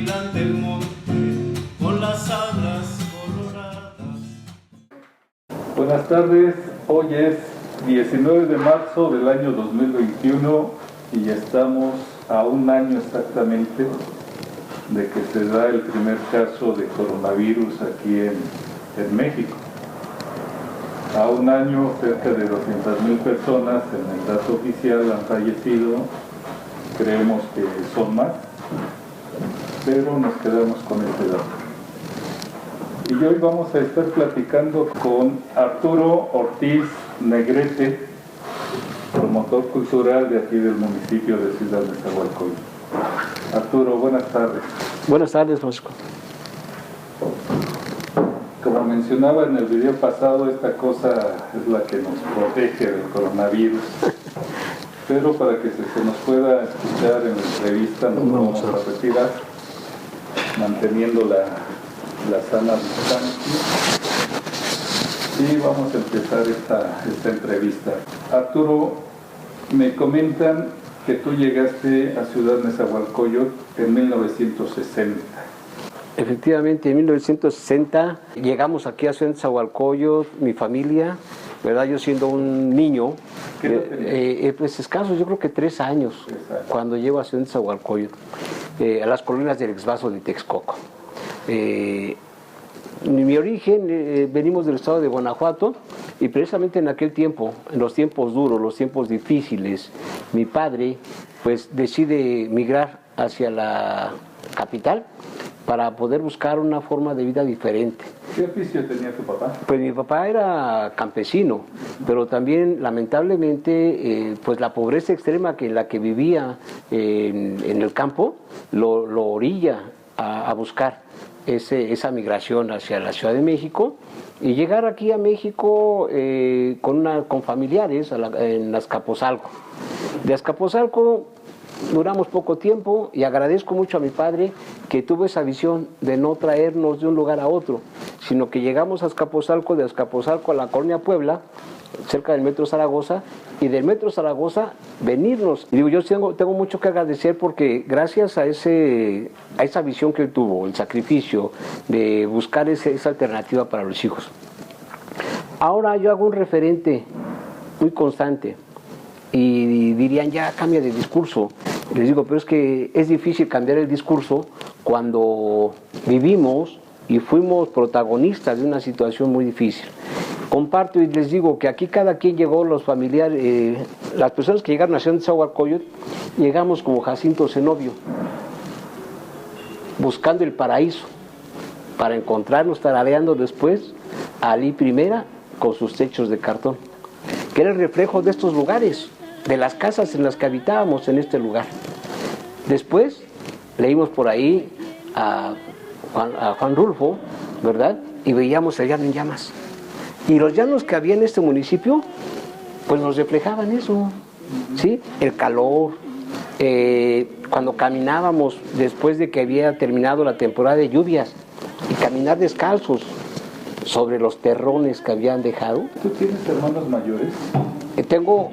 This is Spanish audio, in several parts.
vigilante el monte con las alas coloradas. Buenas tardes, hoy es 19 de marzo del año 2021 y estamos a un año exactamente de que se da el primer caso de coronavirus aquí en México. A un año, cerca de 200,000 personas en el dato oficial han fallecido. Creemos que son más, pero nos quedamos con este dato. Y hoy vamos a estar platicando con Arturo Ortiz Negrete, promotor cultural de aquí del municipio de Ciudad Nezahualcóyotl. Arturo, buenas tardes. Buenas tardes, Francisco. Como mencionaba en el video pasado, esta cosa es la que nos protege del coronavirus. Pero para que se nos pueda escuchar en la entrevista, nos vamos a retirar, manteniendo la sana distancia. Y vamos a empezar esta entrevista. Arturo, me comentan que tú llegaste a Ciudad Nezahualcóyotl en 1960. Efectivamente, en 1960 llegamos aquí a Ciudad Nezahualcóyotl, mi familia, ¿verdad? Yo siendo un niño, pues escasos, yo creo que 3 años, cuando llego a Ciudad Nezahualcóyotl, a las colonias del Exvaso de Texcoco. Mi origen, venimos del estado de Guanajuato, y precisamente en aquel tiempo, en los tiempos duros, los tiempos difíciles, mi padre pues decide migrar hacia la capital para poder buscar una forma de vida diferente. ¿Qué oficio tenía tu papá? Pues mi papá era campesino, pero también lamentablemente pues la pobreza extrema en la que vivía en el campo lo orilla a buscar esa migración hacia la Ciudad de México y llegar aquí a México con familiares en Azcapotzalco. De Azcapotzalco duramos poco tiempo y agradezco mucho a mi padre que tuvo esa visión de no traernos de un lugar a otro, sino que llegamos a Azcapotzalco, de Azcapotzalco a la Colonia Puebla, cerca del Metro Zaragoza, y del Metro Zaragoza venirnos. Y digo, yo tengo mucho que agradecer porque gracias a esa visión que él tuvo, el sacrificio de buscar esa alternativa para los hijos. Ahora yo hago un referente muy constante y dirían, ya cambia de discurso. Les digo, pero es que es difícil cambiar el discurso cuando vivimos y fuimos protagonistas de una situación muy difícil. Comparto y les digo que aquí cada quien llegó, los familiares, las personas que llegaron a Ciudad Nezahualcóyotl, llegamos como Jacinto Zenobio, buscando el paraíso, para encontrarnos tarareando después a Alí Primera con sus techos de cartón, que era el reflejo de estos lugares, de las casas en las que habitábamos en este lugar. Después leímos por ahí a Juan Rulfo, ¿verdad? Y veíamos el llano en llamas. Y los llanos que había en este municipio, pues nos reflejaban eso, ¿sí? El calor, cuando caminábamos después de que había terminado la temporada de lluvias, y caminar descalzos sobre los terrones que habían dejado. ¿Tú tienes hermanos mayores? Tengo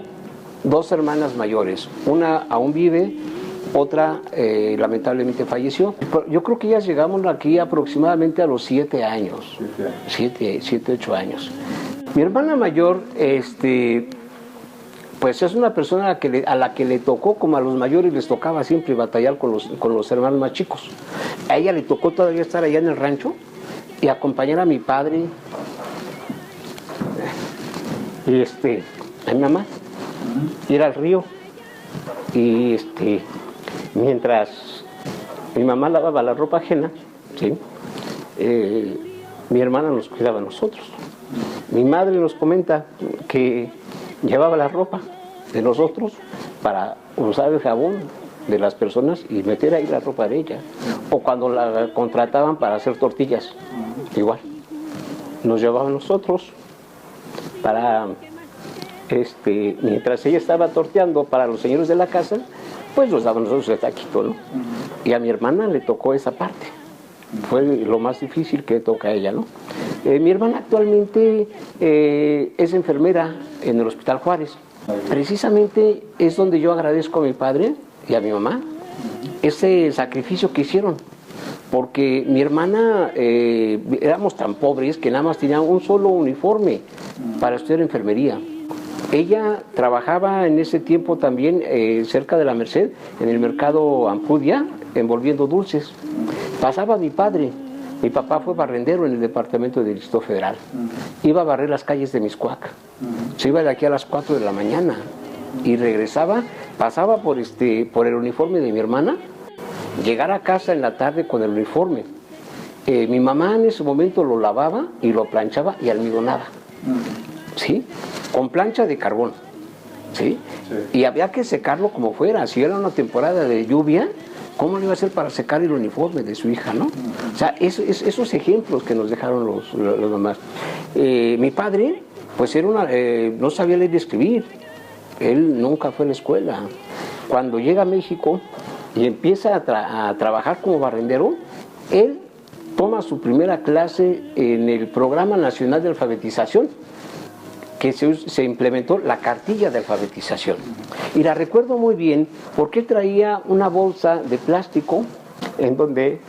2 hermanas mayores, una aún vive, otra lamentablemente falleció. Yo creo que ellas llegamos aquí aproximadamente a los 7 años, 7, 8 años. Mi hermana mayor, pues es una persona a la que le tocó, como a los mayores les tocaba siempre batallar con los hermanos más chicos. A ella le tocó todavía estar allá en el rancho y acompañar a mi padre y a mi mamá, ir al río y mientras mi mamá lavaba la ropa ajena, ¿sí? Mi hermana nos cuidaba a nosotros. Mi madre nos comenta que llevaba la ropa de nosotros para usar el jabón de las personas y meter ahí la ropa de ella. O cuando la contrataban para hacer tortillas, igual. Nos llevaba a nosotros para, mientras ella estaba torteando para los señores de la casa, pues nos daba a nosotros el taquito, ¿no? Y a mi hermana le tocó esa parte. Fue lo más difícil que toca a ella, ¿no? Mi hermana actualmente es enfermera en el Hospital Juárez. Precisamente es donde yo agradezco a mi padre y a mi mamá ese sacrificio que hicieron porque mi hermana, éramos tan pobres que nada más tenía un solo uniforme para estudiar enfermería. Ella trabajaba en ese tiempo también cerca de la Merced, en el mercado Ampudia, envolviendo dulces. Pasaba mi padre. Mi papá fue barrendero en el departamento del Distrito Federal. Iba a barrer las calles de Mixcoac. Se iba de aquí a las 4 de la mañana y regresaba, pasaba por el uniforme de mi hermana, llegar a casa en la tarde con el uniforme. Mi mamá en ese momento lo lavaba y lo planchaba y almidonaba, ¿sí? Con plancha de carbón, ¿sí? Sí. Y había que secarlo como fuera. Si era una temporada de lluvia, ¿cómo le iba a hacer para secar el uniforme de su hija, no? O sea, esos ejemplos que nos dejaron los mamás. Mi padre, pues no sabía leer y escribir. Él nunca fue a la escuela. Cuando llega a México y empieza a trabajar como barrendero, él toma su primera clase en el Programa Nacional de Alfabetización, que se implementó la cartilla de alfabetización. Y la recuerdo muy bien porque traía una bolsa de plástico en donde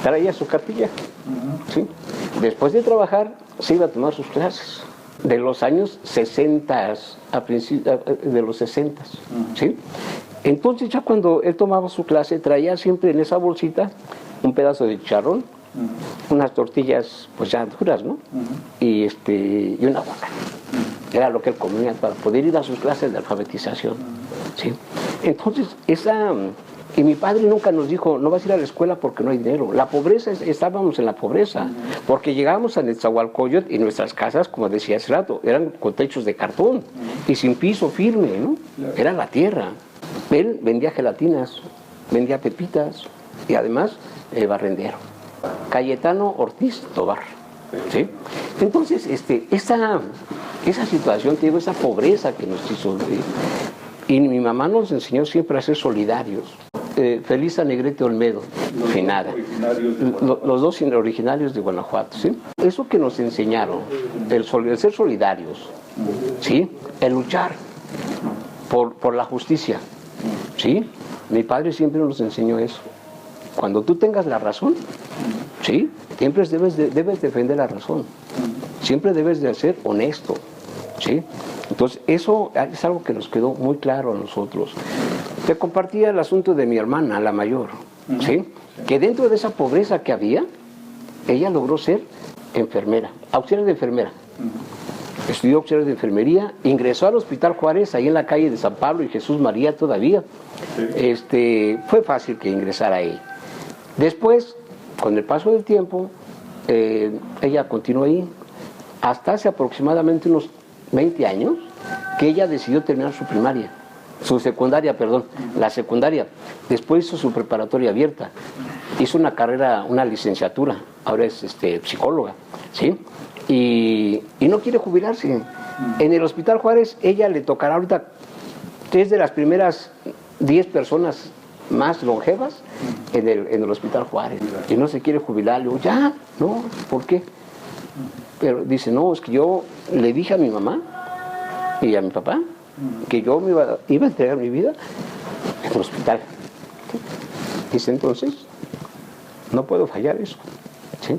traía su cartilla. ¿Sí? Después de trabajar se iba a tomar sus clases de los años 60, de los 60. ¿Sí? Entonces ya cuando él tomaba su clase traía siempre en esa bolsita un pedazo de chicharrón, unas tortillas pues ya duras, ¿no? Y un aguacate. Era lo que él comía para poder ir a sus clases de alfabetización, ¿sí? Entonces y mi padre nunca nos dijo, no vas a ir a la escuela porque no hay dinero. La pobreza, estábamos en la pobreza, porque llegábamos a Nezahualcóyotl y nuestras casas, como decía hace rato, eran con techos de cartón y sin piso firme, ¿no? Era la tierra. Él vendía gelatinas, vendía pepitas y además barrendero. Cayetano Ortiz Tobar, ¿sí? Entonces, esa situación, te digo, esa pobreza que nos hizo, y mi mamá nos enseñó siempre a ser solidarios. Felisa Negrete Olmedo, finada, los dos originarios de Guanajuato, ¿sí? Eso que nos enseñaron, el ser solidarios, ¿sí? El luchar por la justicia, ¿sí? Mi padre siempre nos enseñó eso. Cuando tú tengas la razón, ¿sí? Siempre debes defender la razón. Siempre debes de ser honesto, ¿sí? Entonces, eso es algo que nos quedó muy claro a nosotros. Te compartía el asunto de mi hermana, la mayor, ¿sí? Que dentro de esa pobreza que había, ella logró ser enfermera, auxiliar de enfermera. Estudió auxiliar de enfermería, ingresó al Hospital Juárez, ahí en la calle de San Pablo y Jesús María todavía. Fue fácil que ingresara ahí. Después, con el paso del tiempo, ella continuó ahí hasta hace aproximadamente unos 20 años que ella decidió terminar la secundaria. Después hizo su preparatoria abierta, hizo una carrera, una licenciatura, ahora es psicóloga, ¿sí? Y no quiere jubilarse. En el Hospital Juárez ella le tocará ahorita, es de las primeras 10 personas más longevas en el Hospital Juárez, y no se quiere jubilar. Le digo, ya, no, ¿por qué? Pero dice, no, es que yo le dije a mi mamá y a mi papá que yo iba a entregar mi vida en el hospital. Dice, entonces, no puedo fallar eso, ¿sí?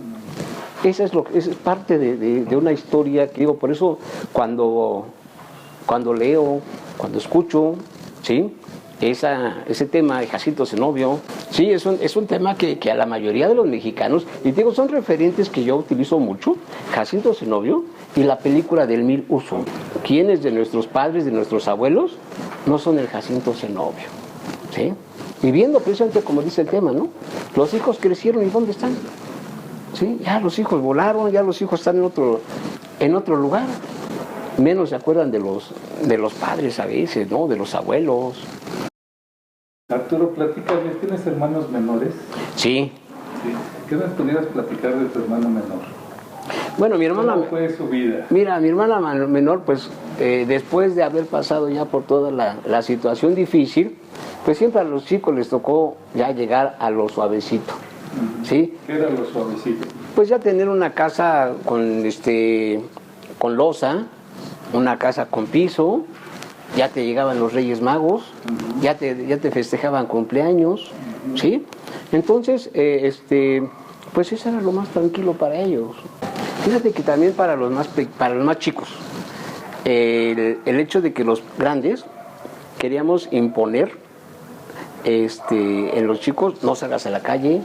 Esa es parte de una historia que digo, por eso cuando leo, cuando escucho, ¿sí? Ese tema de Jacinto Zenobio, sí, es un tema que a la mayoría de los mexicanos, y digo, son referentes que yo utilizo mucho, Jacinto Zenobio y la película del Mil Uso. ¿Quiénes de nuestros padres, de nuestros abuelos, no son el Jacinto Zenobio? ¿Sí? Y viendo precisamente como dice el tema, ¿no? Los hijos crecieron, ¿y dónde están? ¿Sí? Ya los hijos volaron, ya los hijos están en otro lugar. Menos se acuerdan de los padres a veces, ¿no? De los abuelos. Arturo, platícame, ¿tienes hermanos menores? Sí. ¿Qué me pudieras platicar de tu hermano menor? Bueno, mi hermana... ¿Cómo fue su vida? Mira, mi hermana menor, pues, después de haber pasado ya por toda la situación difícil, pues siempre a los chicos les tocó ya llegar a lo suavecito, ¿sí? ¿Qué era lo suavecito? Pues ya tener una casa con losa, una casa con piso, ya te llegaban los Reyes Magos, ya te festejaban cumpleaños, ¿sí? Entonces, pues eso era lo más tranquilo para ellos. Fíjate que también para los más chicos, el hecho de que los grandes queríamos imponer en los chicos, no salgas a la calle,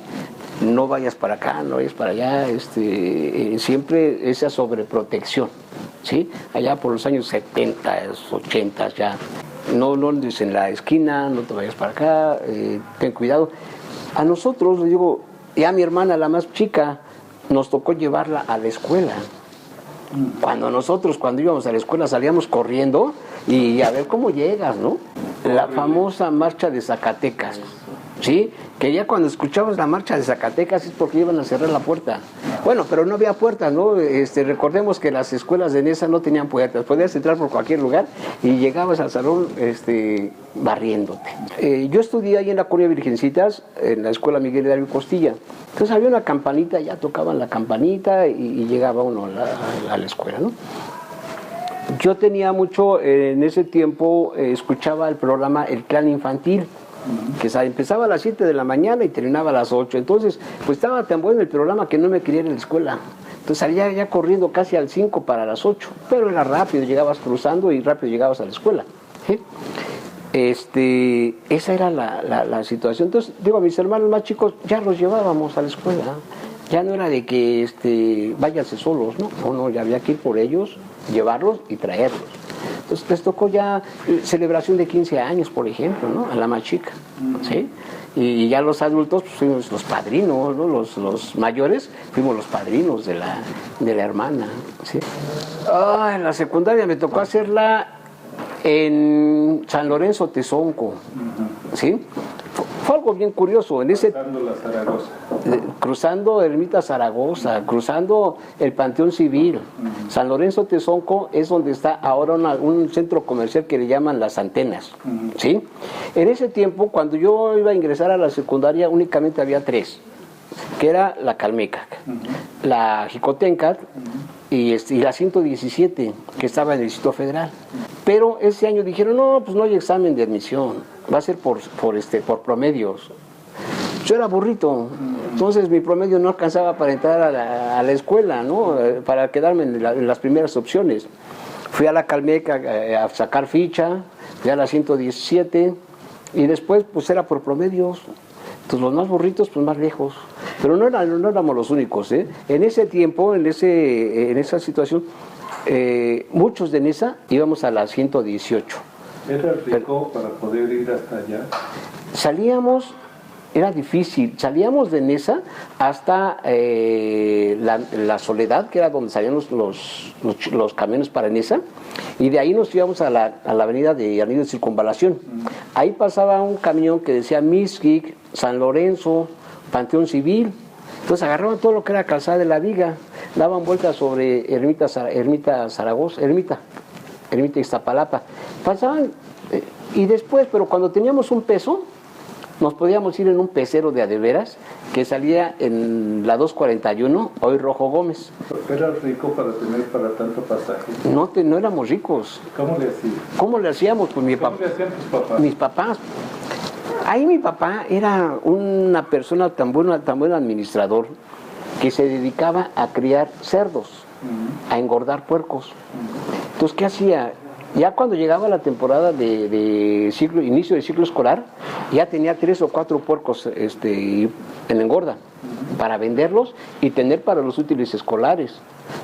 no vayas para acá, no vayas para allá, siempre esa sobreprotección, ¿sí? Allá por los años 70, 80 ya, no andes en la esquina, no te vayas para acá, ten cuidado. A nosotros, les digo, y a mi hermana, la más chica, nos tocó llevarla a la escuela. Cuando íbamos a la escuela salíamos corriendo y a ver cómo llegas, ¿no? La famosa marcha de Zacatecas, ¿sí? Que ya cuando escuchabas la marcha de Zacatecas es porque iban a cerrar la puerta. Bueno, pero no había puertas, ¿no? Recordemos que las escuelas de Nesa no tenían puertas, podías entrar por cualquier lugar y llegabas al salón barriéndote. Yo estudié ahí en la Colonia Virgencitas, en la Escuela Miguel Hidalgo Costilla. Entonces había una campanita, ya tocaban la campanita y llegaba uno a la escuela, ¿no? Yo tenía mucho, en ese tiempo, escuchaba el programa El Clan Infantil, que empezaba a las 7 de la mañana y terminaba a las 8. Entonces, pues estaba tan bueno el programa que no me quería ir a la escuela. Entonces salía ya corriendo casi al 5 para las 8, pero era rápido, llegabas cruzando y rápido llegabas a la escuela, ¿sí? Esa era la situación. Entonces, digo, a mis hermanos más chicos ya los llevábamos a la escuela. Ya no era de que váyanse solos, ¿no? No, ya había que ir por ellos, llevarlos y traerlos. Entonces les tocó ya celebración de 15 años, por ejemplo, ¿no? A la más chica, ¿sí? Y ya los adultos pues, fuimos los padrinos, ¿no? Los mayores fuimos los padrinos de la hermana, ¿sí? En la secundaria me tocó hacerla en San Lorenzo Tezonco, ¿sí? Fue algo bien curioso. Cruzando la Zaragoza. Cruzando Ermita Zaragoza, cruzando el Panteón Civil. San Lorenzo Tezonco es donde está ahora un centro comercial que le llaman Las Antenas, ¿sí? En ese tiempo, cuando yo iba a ingresar a la secundaria, únicamente había 3, que era la Calmecac, la Jicotencat y la 117, que estaba en el Distrito Federal. Pero ese año dijeron, no, pues no hay examen de admisión, va a ser por promedios. Yo era burrito, entonces mi promedio no alcanzaba para entrar a la escuela, ¿no? Para quedarme en las primeras opciones. Fui a la Calmeca a sacar ficha, fui a la 117 y después pues era por promedios. Entonces los más burritos pues más lejos. Pero no éramos los únicos, ¿eh? En ese tiempo, en esa situación, muchos de Nesa íbamos a la 118. ¿Era rico para poder ir hasta allá? Salíamos, era difícil, salíamos de Nesa hasta la Soledad, que era donde salían los camiones para Nesa, y de ahí nos íbamos a la avenida de Anillo de Circunvalación. Ahí pasaba un camión que decía Mixquic, San Lorenzo, Panteón Civil. Entonces agarraban todo lo que era calzada de la Viga, daban vueltas sobre Ermita Zaragoza, Ermita Iztapalapa. Pasaban, y después, pero cuando teníamos un peso, nos podíamos ir en un pecero de adeveras que salía en la 241, hoy Rojo Gómez. ¿Era rico para tener para tanto pasaje? No éramos ricos. ¿Cómo le hacían? ¿Cómo le hacíamos? Pues ¿Cómo le hacían tus papás? Mis papás. Ahí mi papá era una persona tan buen administrador que se dedicaba a criar cerdos, a engordar puercos. Entonces, ¿qué hacía? Ya cuando llegaba la temporada de inicio del ciclo escolar, ya tenía 3 o 4 puercos en engorda para venderlos y tener para los útiles escolares,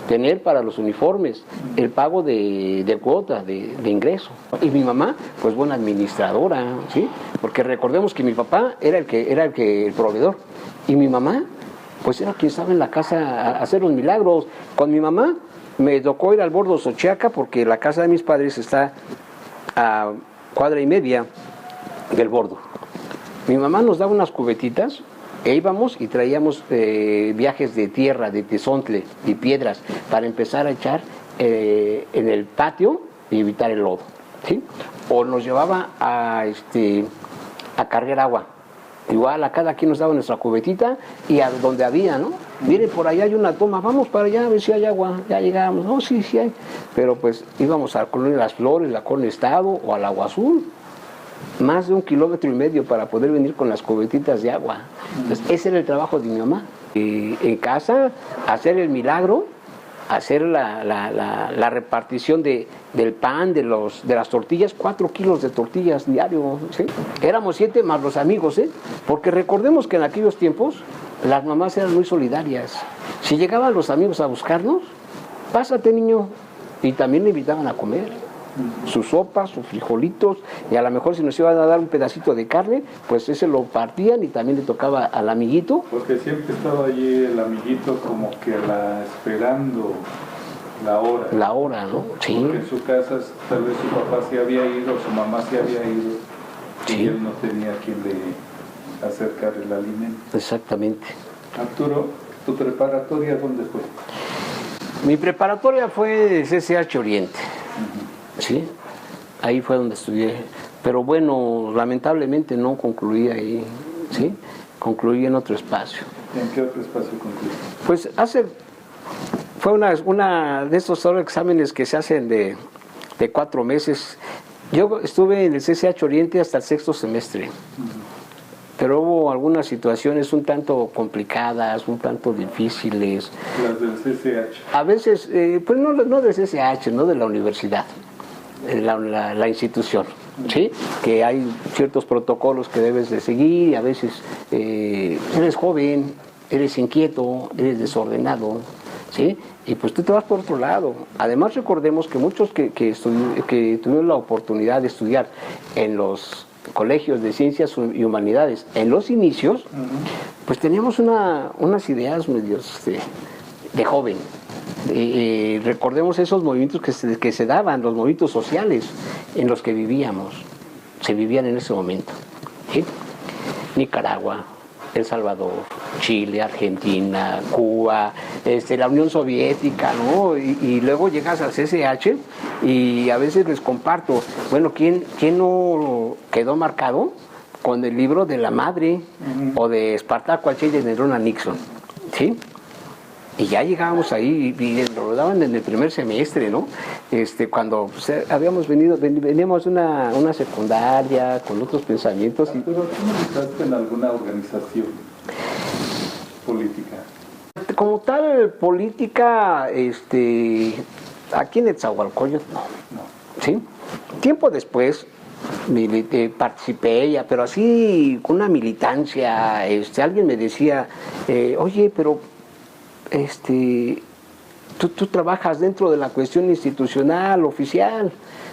tener para los uniformes, el pago de cuota de ingreso. Y mi mamá, pues buena administradora, ¿sí? Porque recordemos que mi papá era el proveedor y mi mamá, pues era quien estaba en la casa a hacer los milagros. Con mi mamá me tocó ir al Bordo Xochiaca porque la casa de mis padres está a 1.5 cuadras del Bordo. Mi mamá nos daba unas cubetitas e íbamos y traíamos viajes de tierra, de tezontle y piedras para empezar a echar en el patio y evitar el lodo, ¿sí? O nos llevaba a cargar agua Igual a cada quien nos daba nuestra cubetita y a donde había, ¿no? Miren, por allá hay una toma, vamos para allá a ver si hay agua, ya llegamos, no, sí, sí hay. Pero pues íbamos a la Colonia Las Flores, la Colonia Estado o al Agua Azul. Más de 1,5 kilómetros para poder venir con las cubetitas de agua. Entonces ese era el trabajo de mi mamá. Y en casa, hacer el milagro, hacer la repartición del pan, de las tortillas, 4 kilos de tortillas diario, ¿sí? Éramos 7 más los amigos, ¿eh? Porque recordemos que en aquellos tiempos las mamás eran muy solidarias. Si llegaban los amigos a buscarnos, pásate niño, y también le invitaban a comer. Sus sopas, sus frijolitos, y a lo mejor si nos iban a dar un pedacito de carne, pues ese lo partían y también le tocaba al amiguito. Porque siempre estaba allí el amiguito como que esperando la hora. La hora, ¿no? Sí. Porque en su casa tal vez su papá se había ido, su mamá se había ido, Sí. y él no tenía quien le acercar el alimento. Exactamente. Arturo, ¿tu preparatoria dónde fue? Mi preparatoria fue CCH Oriente. Sí, ahí fue donde estudié, pero bueno, lamentablemente no concluí ahí, ¿sí? Concluí en otro espacio. ¿En qué otro espacio concluiste? Pues fue una de esos exámenes que se hacen de 4 meses. Yo estuve en el CCH Oriente hasta el 6º semestre, pero hubo algunas situaciones un tanto complicadas, un tanto difíciles. Las del CCH. A veces, pues no del CCH, no de la universidad. La institución, ¿sí? Que hay ciertos protocolos que debes de seguir y a veces eres joven, eres inquieto, eres desordenado, ¿sí? Y pues tú te vas por otro lado. Además recordemos que muchos que tuvieron la oportunidad de estudiar en los colegios de ciencias y humanidades en los inicios, pues teníamos unas ideas medios de joven. Recordemos esos movimientos que se daban, los movimientos sociales en los que vivíamos, se vivían en ese momento, ¿sí? Nicaragua, El Salvador, Chile, Argentina, Cuba, la Unión Soviética, ¿no? Y luego llegas al CCH y a veces les comparto, bueno, ¿quién no quedó marcado con el libro de la madre o de Espartaco Alcide de Nerón a Nixon? ¿Sí? Y ya llegábamos ahí y lo daban en el primer semestre, ¿no? Cuando veníamos de una secundaria con otros pensamientos. ¿Pero tú militaste en alguna organización política? Como tal, política, aquí en Netzahualcóyotl, no. ¿Sí? Tiempo después participé, pero así con una militancia. Alguien me decía, oye, pero tú trabajas dentro de la cuestión institucional, oficial,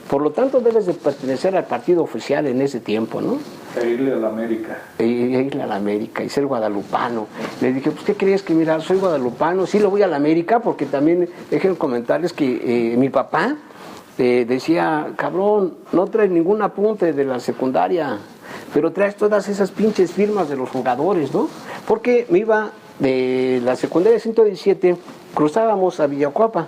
por lo tanto debes de pertenecer al partido oficial en ese tiempo, ¿no? E irle a la América. Irle a la América y ser guadalupano. Le dije, pues, ¿qué crees? Que mira, soy guadalupano, sí lo voy a la América, porque también dejen comentarles que mi papá decía, cabrón, no traes ningún apunte de la secundaria, pero traes todas esas pinches firmas de los jugadores, ¿no? Porque me iba de la secundaria 117, cruzábamos a Villacuapa,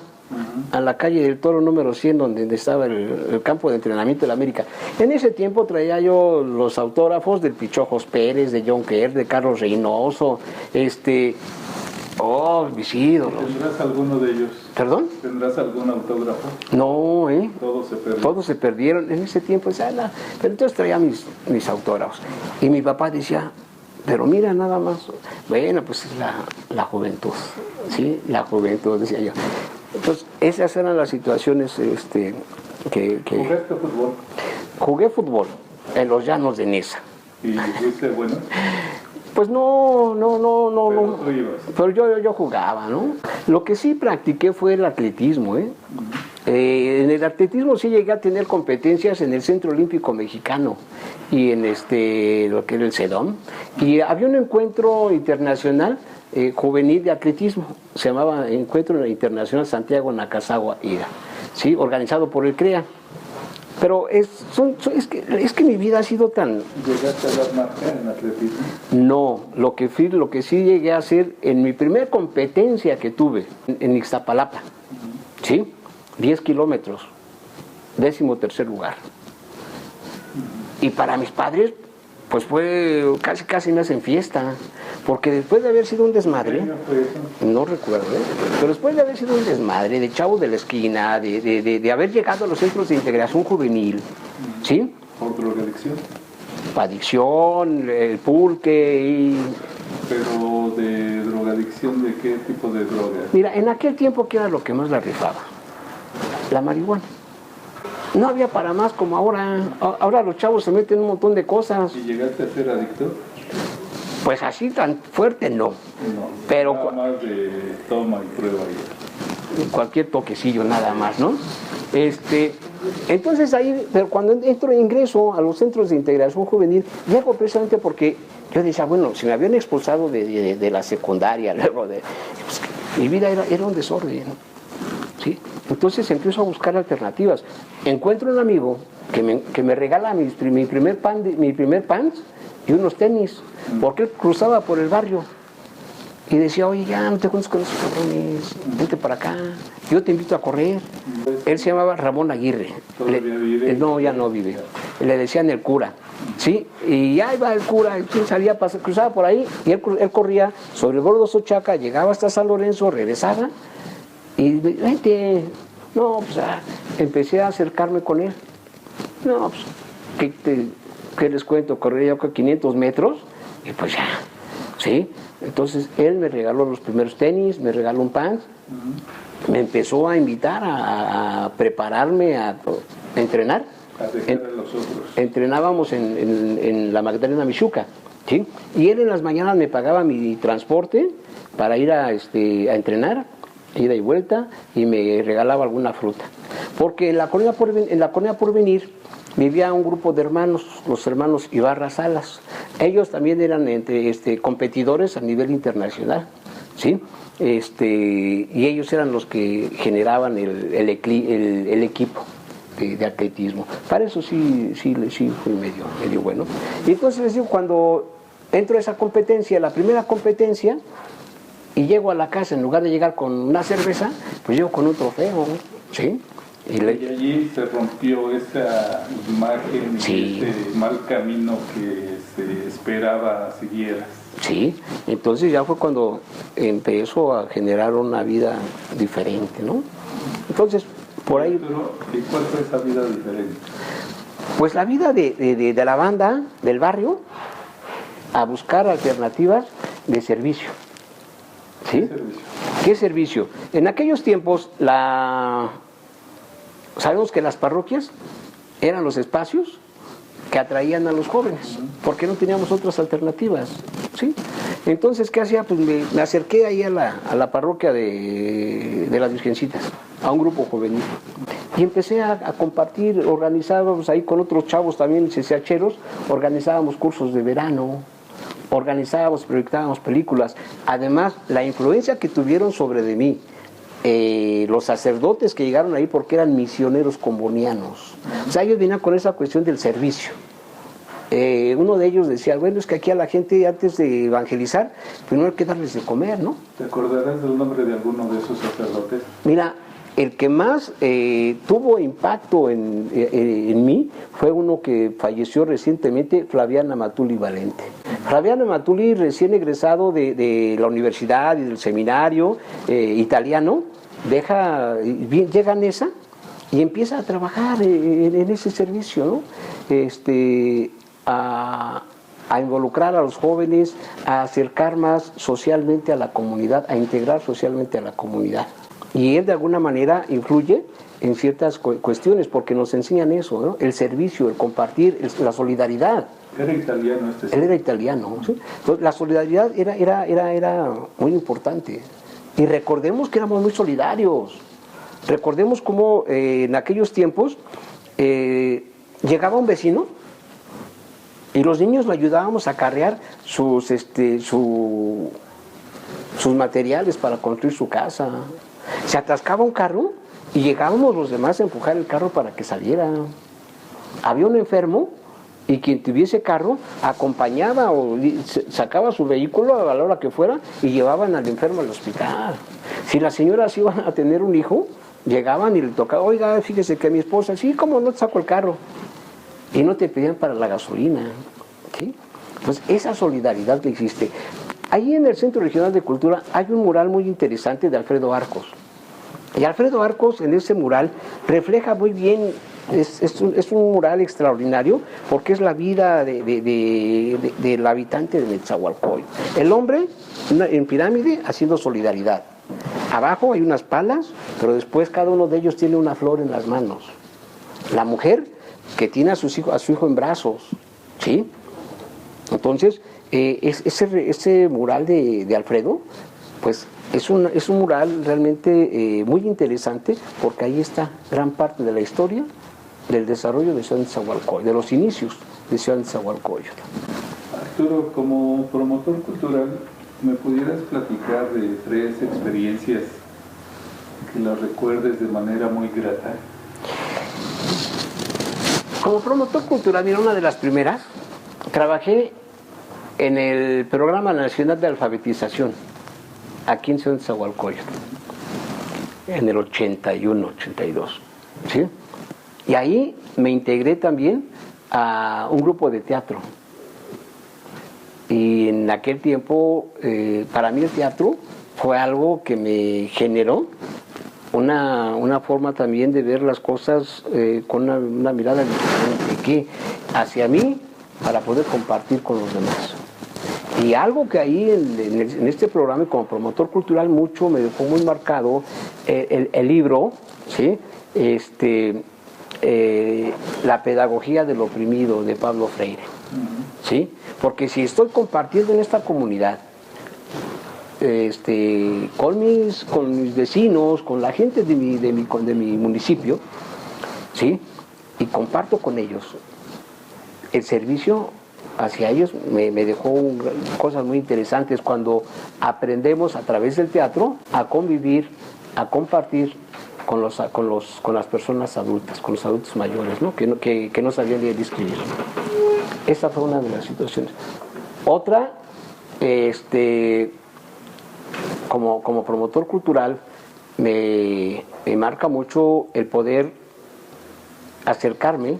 a la calle del Toro número 100, donde estaba el campo de entrenamiento de la América. En ese tiempo traía yo los autógrafos del Pichojos Pérez, de John Kerr, de Carlos Reynoso, mis ídolos. ¿Tendrás alguno de ellos? ¿Perdón? ¿Tendrás algún autógrafo? No, Todos se perdieron. Todos se perdieron en ese tiempo, pero entonces traía mis autógrafos. Y mi papá decía, pero mira nada más, bueno, pues es la juventud, ¿sí? La juventud, decía yo. Entonces, esas eran las situaciones que ¿Jugaste fútbol? Jugué fútbol en los llanos de Nesa. ¿Y fuiste bueno? Pues no. Pero tú ibas. Pero yo jugaba, ¿no? Lo que sí practiqué fue el atletismo, en el atletismo sí llegué a tener competencias en el Centro Olímpico Mexicano y en lo que era el CEDOM. Y había un encuentro internacional juvenil de atletismo, se llamaba Encuentro Internacional Santiago Nacazagua Ira, ¿sí? Organizado por el CREA. Pero es que mi vida ha sido tan... ¿Llegaste a dar marca en atletismo? No, lo que sí llegué a hacer en mi primer competencia que tuve en Ixtapalapa, ¿sí? 10 kilómetros, 13º lugar. Y para mis padres, pues fue casi me hacen fiesta, porque después de haber sido un desmadre, ¿Qué año fue eso? no recuerdo, pero después de haber sido un desmadre, de chavos de la esquina, de haber llegado a los centros de integración juvenil, ¿sí? ¿Por drogadicción? Adicción, el pulque y... Pero de drogadicción, ¿de qué tipo de droga? Mira, en aquel tiempo, ¿qué era lo que más la rifaba? La marihuana. No había para más como ahora. Ahora los chavos se meten un montón de cosas. ¿Y llegaste a ser adicto? Pues así tan fuerte no. No. Pero Nada más de toma y prueba ya. cualquier toquecillo nada más, ¿no? Entonces ahí, pero cuando ingreso a los centros de integración juvenil, llego precisamente porque yo decía, bueno, si me habían expulsado de la secundaria, luego pues, mi vida era un desorden, ¿sí? Entonces empiezo a buscar alternativas. Encuentro un amigo que me regala mi primer pants y unos tenis, porque él cruzaba por el barrio. Y decía, oye, ya no te juntes con esos cabrones, vente para acá, yo te invito a correr. Él se llamaba Ramón Aguirre. ¿Todavía vive? No, ya no vive. Le decían el cura, ¿sí? Y ya iba el cura, él salía, cruzaba por ahí, y él corría sobre el Bordo Sochaca, llegaba hasta San Lorenzo, regresaba, y vente. No, pues empecé a acercarme con él. No, pues, ¿qué les cuento? Corría yo 500 metros, y pues ya, ¿sí? Entonces él me regaló los primeros tenis, me regaló un pants, me empezó a invitar a prepararme a entrenar. A dejar a los otros. Entrenábamos en la Magdalena Michuca, ¿sí? Y él en las mañanas me pagaba mi transporte para ir a entrenar, ida y vuelta, y me regalaba alguna fruta. Porque en la colonia Porvenir vivía un grupo de hermanos, los hermanos Ibarra Salas. Ellos también eran competidores a nivel internacional, ¿sí? Y ellos eran los que generaban el equipo de atletismo. Para eso sí fui medio bueno. Y entonces les digo, cuando entro a esa competencia, la primera competencia, y llego a la casa, en lugar de llegar con una cerveza, pues llego con un trofeo, ¿sí? Y allí se rompió esa imagen, sí, ese mal camino que se esperaba siguieras. Sí, entonces ya fue cuando empezó a generar una vida diferente, ¿no? Entonces, por ahí... ¿Y cuál fue esa vida diferente? Pues la vida de la banda, del barrio, a buscar alternativas de servicio. ¿Sí? ¿Qué servicio? ¿Qué servicio? En aquellos tiempos, sabemos que las parroquias eran los espacios que atraían a los jóvenes, porque no teníamos otras alternativas, ¿sí? Entonces, ¿qué hacía? Pues me acerqué ahí a la parroquia de las Virgencitas, a un grupo juvenil, y empecé a compartir, organizábamos ahí con otros chavos también, CCHeros, organizábamos cursos de verano, organizábamos, proyectábamos películas. Además, la influencia que tuvieron sobre de mí, los sacerdotes que llegaron ahí porque eran misioneros combonianos. O sea, ellos venían con esa cuestión del servicio. Uno de ellos decía, bueno, es que aquí a la gente antes de evangelizar, primero hay que darles de comer, ¿no? ¿Te acordarás del nombre de alguno de esos sacerdotes? Mira, el que más tuvo impacto en mí fue uno que falleció recientemente, Flaviana Matuli Valente. Flaviana Matuli, recién egresado de la universidad y del seminario italiano, llega a Nesa y empieza a trabajar en ese servicio, ¿no? A involucrar a los jóvenes, a acercar más socialmente a la comunidad, a integrar socialmente a la comunidad. Y él de alguna manera influye en ciertas cuestiones porque nos enseñan eso, ¿no? El servicio, el compartir, la solidaridad. ¿Era italiano Él era italiano, ¿sí? Entonces, la solidaridad era muy importante. Y recordemos que éramos muy solidarios. Recordemos cómo en aquellos tiempos llegaba un vecino y los niños le ayudábamos a carrear sus materiales para construir su casa. Se atascaba un carro y llegábamos los demás a empujar el carro para que saliera. Había un enfermo y quien tuviese carro acompañaba o sacaba su vehículo a la hora que fuera y llevaban al enfermo al hospital. Si las señoras iban a tener un hijo, llegaban y le tocaban, oiga, fíjese que mi esposa, sí, ¿cómo no te saco el carro? Y no te pedían para la gasolina, ¿sí? Pues esa solidaridad que existe. Ahí en el Centro Regional de Cultura hay un mural muy interesante de Alfredo Arcos. Y Alfredo Arcos en ese mural refleja muy bien, es un mural extraordinario porque es la vida del habitante de Nezahualcóyotl. El hombre en pirámide haciendo solidaridad. Abajo hay unas palas, pero después cada uno de ellos tiene una flor en las manos. La mujer que tiene a su hijo en brazos, ¿sí? Entonces, ese mural de Alfredo, pues es un mural realmente muy interesante porque ahí está gran parte de la historia del desarrollo de Ciudad Nezahualcóyotl, de los inicios de Ciudad Nezahualcóyotl. Arturo, como promotor cultural, ¿me pudieras platicar de 3 experiencias que las recuerdes de manera muy grata? Como promotor cultural, mira, una de las primeras, trabajé en el Programa Nacional de Alfabetización, aquí en Ciudad Nezahualcóyotl, en el 81, 82, ¿sí? Y ahí me integré también a un grupo de teatro. Y en aquel tiempo, para mí el teatro fue algo que me generó una forma también de ver las cosas con una mirada diferente, que hacia mí, para poder compartir con los demás. Y algo que ahí en este programa, como promotor cultural, mucho me dejó muy marcado el libro, ¿sí? La pedagogía del oprimido, de Pablo Freire, ¿sí? Porque si estoy compartiendo en esta comunidad, con mis vecinos, con la gente de mi municipio, ¿sí? Y comparto con ellos, el servicio hacia ellos me dejó cosas muy interesantes cuando aprendemos a través del teatro a convivir, a compartir con las personas adultas, con los adultos mayores, ¿no? Que no sabían leer y escribir. Esa fue una de las situaciones. Otra, como promotor cultural, me marca mucho el poder acercarme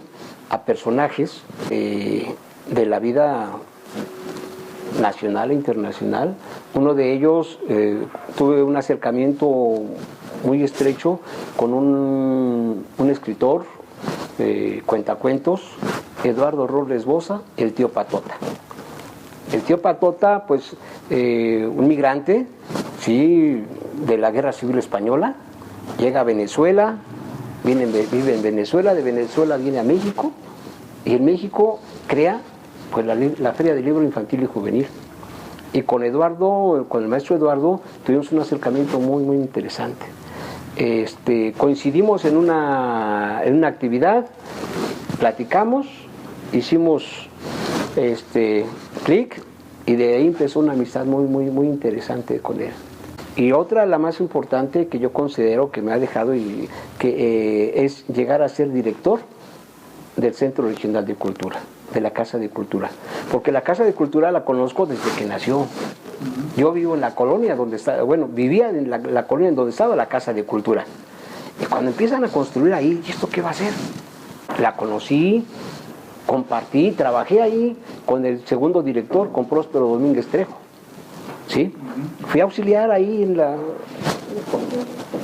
a personajes de la vida nacional e internacional. Uno de ellos, tuve un acercamiento muy estrecho con un escritor, cuentacuentos, Eduardo Robles Boza, el tío Patota. El tío Patota, pues, un migrante, sí, de la Guerra Civil Española, llega a Venezuela, vive en Venezuela, de Venezuela viene a México, y en México crea pues la Feria del Libro Infantil y Juvenil. Y con el maestro Eduardo, tuvimos un acercamiento muy, muy interesante. Coincidimos en una actividad, platicamos, hicimos clic, y de ahí empezó una amistad muy, muy, muy interesante con él. Y otra, la más importante, que yo considero que me ha dejado, y que es llegar a ser director del Centro Regional de Cultura, de la Casa de Cultura. Porque la Casa de Cultura la conozco desde que nació. Yo vivo en la colonia donde está, vivía en la colonia en donde estaba la Casa de Cultura. Y cuando empiezan a construir ahí, ¿y esto qué va a ser? La conocí, compartí, trabajé ahí con el segundo director, con Próspero Domínguez Trejo. ¿Sí? Fui auxiliar ahí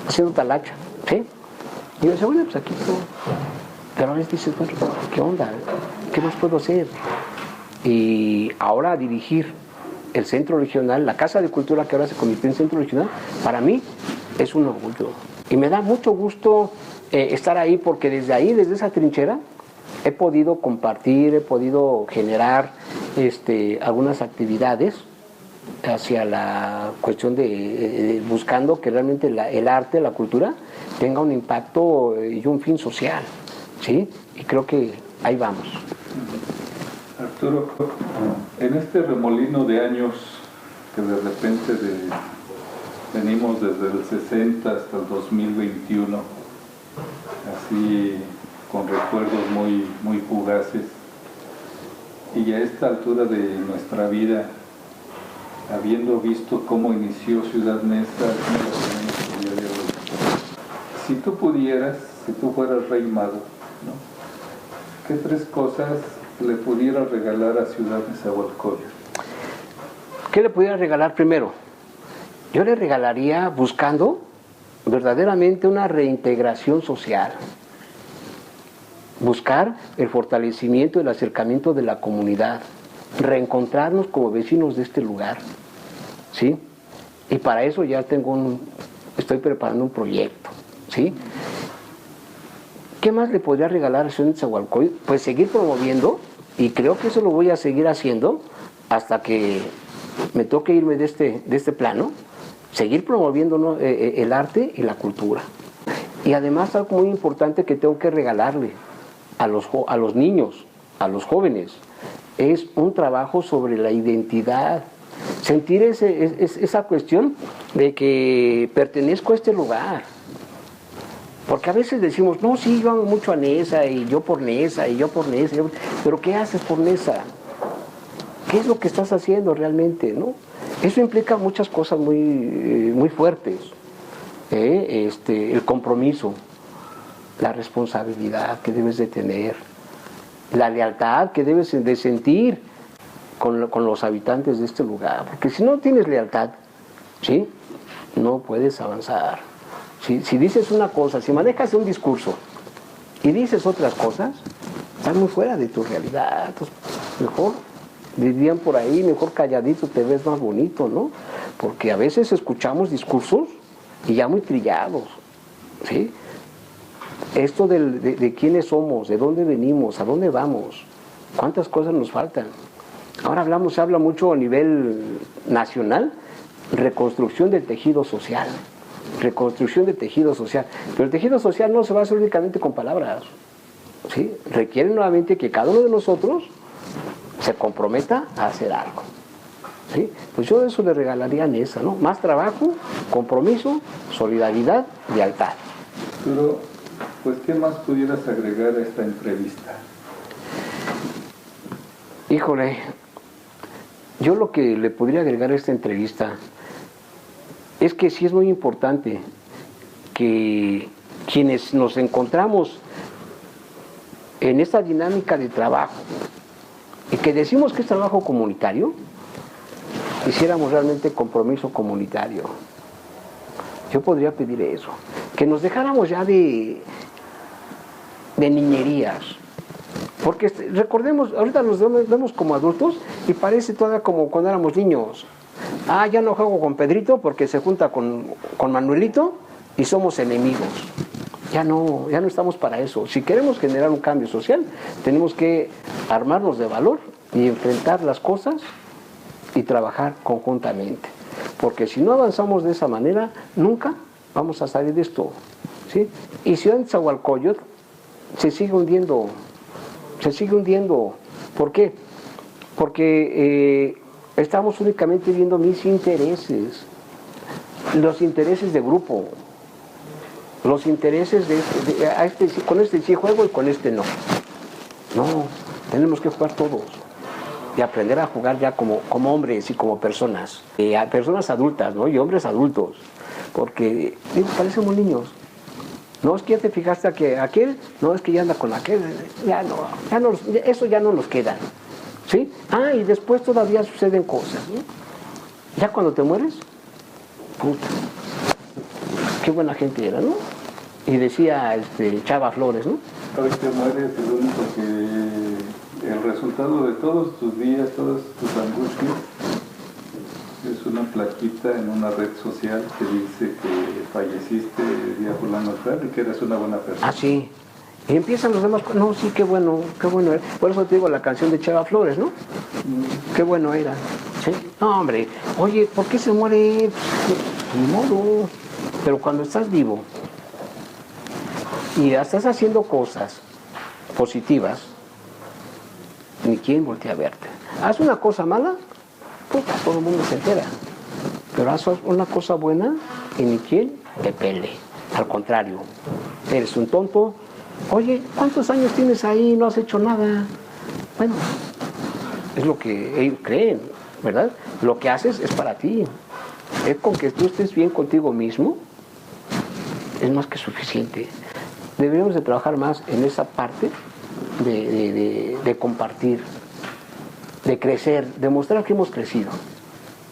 haciendo talacha, ¿sí? Y yo decía, bueno, pues aquí estoy. Pero a veces dices, bueno, ¿qué onda? ¿Qué más puedo hacer? Y ahora dirigir el Centro Regional, la Casa de Cultura que ahora se convirtió en Centro Regional, para mí es un orgullo. Y me da mucho gusto estar ahí, porque desde esa trinchera, he podido compartir, he podido generar algunas actividades hacia la cuestión de buscando que realmente el arte, la cultura, tenga un impacto y un fin social, ¿sí? Y creo que ahí vamos. Arturo, en este remolino de años que de repente venimos desde el 60 hasta el 2021, así con recuerdos muy, muy fugaces, y a esta altura de nuestra vida, habiendo visto cómo inició Ciudad Neza, si tú pudieras, si tú fueras rey mago, ¿no? ¿Qué 3 cosas le pudiera regalar a Ciudad Nezahualcóyotl? ¿Qué le pudiera regalar primero? Yo le regalaría buscando verdaderamente una reintegración social. Buscar el fortalecimiento, el acercamiento de la comunidad. Reencontrarnos como vecinos de este lugar. ¿Sí? Y para eso ya estoy preparando un proyecto. ¿Sí? ¿Qué más le podría regalar a Ciudad Nezahualcóyotl? Pues seguir promoviendo, y creo que eso lo voy a seguir haciendo hasta que me toque irme de este plano, seguir promoviendo, ¿no?, el arte y la cultura. Y además algo muy importante que tengo que regalarle a los niños, a los jóvenes, es un trabajo sobre la identidad. Sentir esa cuestión de que pertenezco a este lugar. Porque a veces decimos, no, sí, yo amo mucho a Neza, y yo por Neza, y yo por Neza, pero ¿qué haces por Neza? ¿Qué es lo que estás haciendo realmente, no? Eso implica muchas cosas muy fuertes. El compromiso, la responsabilidad que debes de tener, la lealtad que debes de sentir con los habitantes de este lugar. Porque si no tienes lealtad, ¿sí?, no puedes avanzar. Si dices una cosa, si manejas un discurso y dices otras cosas, estás muy fuera de tu realidad. Entonces, mejor, dirían por ahí, mejor calladito te ves más bonito, ¿no? Porque a veces escuchamos discursos y ya muy trillados, ¿sí? Esto de quiénes somos, de dónde venimos, a dónde vamos, cuántas cosas nos faltan. Ahora se habla mucho a nivel nacional, reconstrucción del tejido social. Reconstrucción del tejido social. Pero el tejido social no se va a hacer únicamente con palabras, ¿sí? Requiere nuevamente que cada uno de nosotros se comprometa a hacer algo, ¿sí? Pues yo eso le regalaría a Neza, ¿no? Más trabajo, compromiso, solidaridad, lealtad. Pero, pues, ¿qué más pudieras agregar a esta entrevista? Híjole, yo lo que le podría agregar a esta entrevista es que sí es muy importante que quienes nos encontramos en esta dinámica de trabajo y que decimos que es trabajo comunitario, hiciéramos realmente compromiso comunitario. Yo podría pedir eso, que nos dejáramos ya de niñerías, porque recordemos, ahorita nos vemos como adultos y parece todavía como cuando éramos niños. Ah, ya no juego con Pedrito porque se junta con Manuelito y somos enemigos. Ya no estamos para eso. Si queremos generar un cambio social, tenemos que armarnos de valor y enfrentar las cosas y trabajar conjuntamente. Porque si no avanzamos de esa manera, nunca vamos a salir de esto, ¿sí? Y Ciudad Nezahualcóyotl se sigue hundiendo. ¿Por qué? Porque estamos únicamente viendo mis intereses, los intereses de grupo, los intereses con este sí juego y con este no. No, tenemos que jugar todos y aprender a jugar ya como hombres y como personas, personas adultas, ¿no? Y hombres adultos, porque parecemos niños. No, es que ya te fijaste que aquel, no, es que ya anda con aquel, eso ya no nos queda. ¿Sí? Ah, y después todavía suceden cosas, ¿no? Ya cuando te mueres, puta, qué buena gente era, ¿no? Y decía Chava Flores, ¿no? Hoy te mueres, es lo único que el resultado de todos tus días, todas tus angustias, es una plaquita en una red social que dice que falleciste día fulano tal y que eres una buena persona. Ah, sí. Y empiezan los demás, no, sí, qué bueno era. Por eso te digo la canción de Chava Flores, ¿no? Qué bueno era. ¿Sí? No, hombre, oye, ¿por qué se muere? Ni modo. Pero cuando estás vivo y estás haciendo cosas positivas, ni quien voltea a verte. Haz una cosa mala, puta, todo el mundo se entera. Pero haz una cosa buena y ni quien te pele. Al contrario, eres un tonto. Oye, ¿cuántos años tienes ahí y no has hecho nada? Bueno, es lo que ellos creen, ¿verdad? Lo que haces es para ti. Es con que tú estés bien contigo mismo, es más que suficiente. Deberíamos de trabajar más en esa parte de compartir, de crecer, de mostrar que hemos crecido,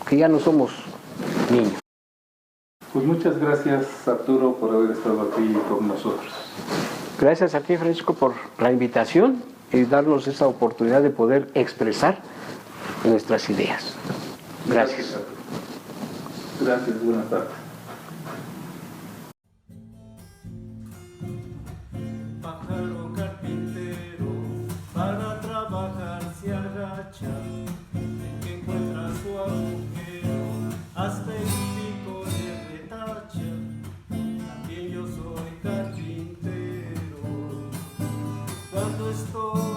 que ya no somos niños. Pues muchas gracias, Arturo, por haber estado aquí con nosotros. Gracias a ti, Francisco, por la invitación y darnos esa oportunidad de poder expresar nuestras ideas. Gracias. Arturo. Gracias, buenas tardes. Pájaro carpintero, para trabajar se agacha, en que encuentra su agujero, hasta el pico le retacha. También yo soy carpintero, cuando estoy